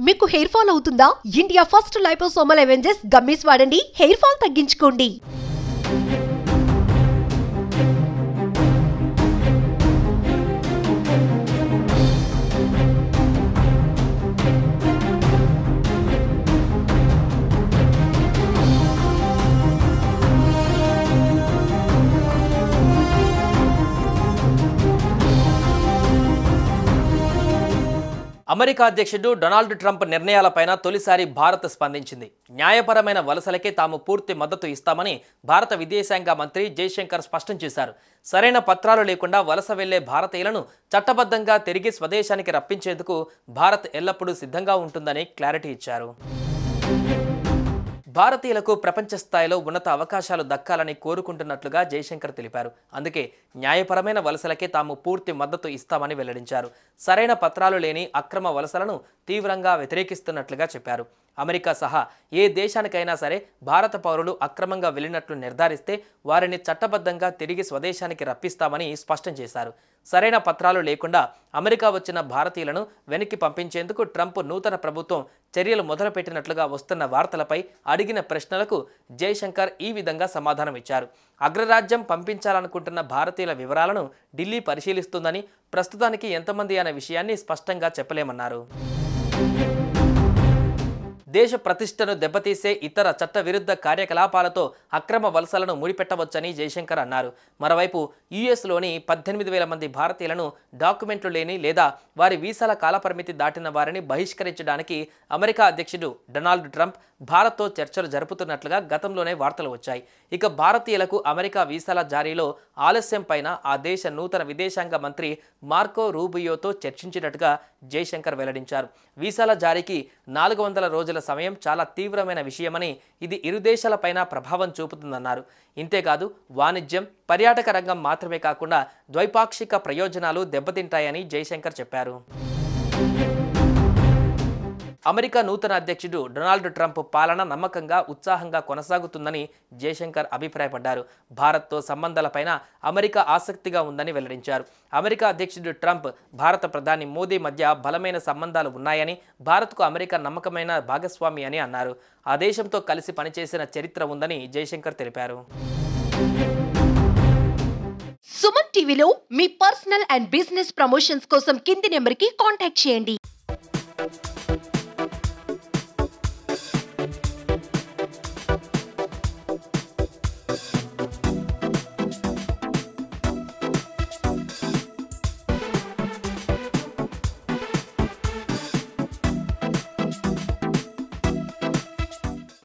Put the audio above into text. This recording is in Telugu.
మీకు హెయిర్ ఫాల్ అవుతుందా? India first liposomal Avengers gummies వాడండి, హెయిర్ ఫాల్ తగ్గించుకోండి. అమెరికా అధ్యక్షుడు డొనాల్డ్ ట్రంప్ నిర్ణయాలపైన తొలిసారి భారత్ స్పందించింది. న్యాయపరమైన వలసలకే తాము పూర్తి మద్దతు ఇస్తామని భారత విదేశాంగ మంత్రి జయశంకర్ స్పష్టం చేశారు. సరైన పత్రాలు లేకుండా వలస వెళ్లే భారతీయులను చట్టబద్ధంగా తిరిగి స్వదేశానికి రప్పించేందుకు భారత్ ఎల్లప్పుడూ సిద్ధంగా ఉంటుందని క్లారిటీ ఇచ్చారు. భారతీయులకు ప్రపంచ స్థాయిలో ఉన్నత అవకాశాలు దక్కాలని కోరుకుంటున్నట్లుగా జయశంకర్ తెలిపారు. అందుకే న్యాయపరమైన వలసలకే తాము పూర్తి మద్దతు ఇస్తామని వెల్లడించారు. సరైన పత్రాలు లేని అక్రమ వలసలను తీవ్రంగా వ్యతిరేకిస్తున్నట్లుగా చెప్పారు. అమెరికా సహా ఏ దేశానికైనా సరే భారత పౌరులు అక్రమంగా వెళ్ళినట్లు నిర్ధారిస్తే వారిని చట్టబద్ధంగా తిరిగి స్వదేశానికి రప్పిస్తామని స్పష్టం చేశారు. సరైన పత్రాలు లేకుండా అమెరికా వచ్చిన భారతీయులను వెనక్కి పంపించేందుకు ట్రంప్ నూతన ప్రభుత్వం చర్యలు మొదలుపెట్టినట్లుగా వస్తున్న వార్తలపై అడిగిన ప్రశ్నలకు జయశంకర్ ఈ విధంగా సమాధానం ఇచ్చారు. అగ్రరాజ్యం పంపించాలనుకుంటున్న భారతీయుల వివరాలను ఢిల్లీ పరిశీలిస్తుందని, ప్రస్తుతానికి ఎంతమంది అనే విషయాన్ని స్పష్టంగా చెప్పలేమన్నారు. దేశ ప్రతిష్టను దెబ్బతీసే ఇతర చట్టవిరుద్ధ కార్యకలాపాలతో అక్రమ వలసలను ముడిపెట్టవచ్చని జయశంకర్ అన్నారు. మరోవైపు యుఎస్లోని 18,000 మంది భారతీయులను డాక్యుమెంట్లు లేని లేదా వారి వీసాల కాలపరిమితి దాటిన వారిని బహిష్కరించడానికి అమెరికా అధ్యక్షుడు డొనాల్డ్ ట్రంప్ భారత్తో చర్చలు జరుపుతున్నట్లుగా గతంలోనే వార్తలు వచ్చాయి. ఇక భారతీయులకు అమెరికా వీసాల జారీలో ఆలస్యం పైన ఆ దేశ నూతన విదేశాంగ మంత్రి మార్కో రూబియోతో చర్చించినట్టుగా జయశంకర్ వెల్లడించారు. వీసాల జారీకి 400 రోజుల సమయం చాలా తీవ్రమైన విషయమని, ఇది ఇరు దేశాలపైన ప్రభావం చూపుతుందన్నారు. ఇంతేకాదు వాణిజ్యం, పర్యాటక రంగం మాత్రమే కాకుండా ద్వైపాక్షిక ప్రయోజనాలు దెబ్బతింటాయని జయశంకర్ చెప్పారు. అమెరికా నూతన అధ్యక్షుడు డొనాల్డ్ ట్రంప్ పాలన నమ్మకంగా, ఉత్సాహంగా కొనసాగుతుందని జయశంకర్ అభిప్రాయపడ్డారు. భారత్తో సంబంధాలపైన అమెరికా ఆసక్తిగా ఉందని వెల్లడించారు. అమెరికా అధ్యక్షుడు ట్రంప్, భారత ప్రధాని మోదీ మధ్య బలమైన సంబంధాలు ఉన్నాయని, భారత్కు అమెరికా నమ్మకమైన భాగస్వామి అని అన్నారు. ఆ దేశంతో కలిసి పనిచేసిన చరిత్ర ఉందని జయశంకర్ తెలిపారు. సుమన్ టీవీలో మీ పర్సనల్ అండ్ బిజినెస్ ప్రమోషన్స్ కోసం కింది నెంబర్కి కాంటాక్ట్ చేయండి.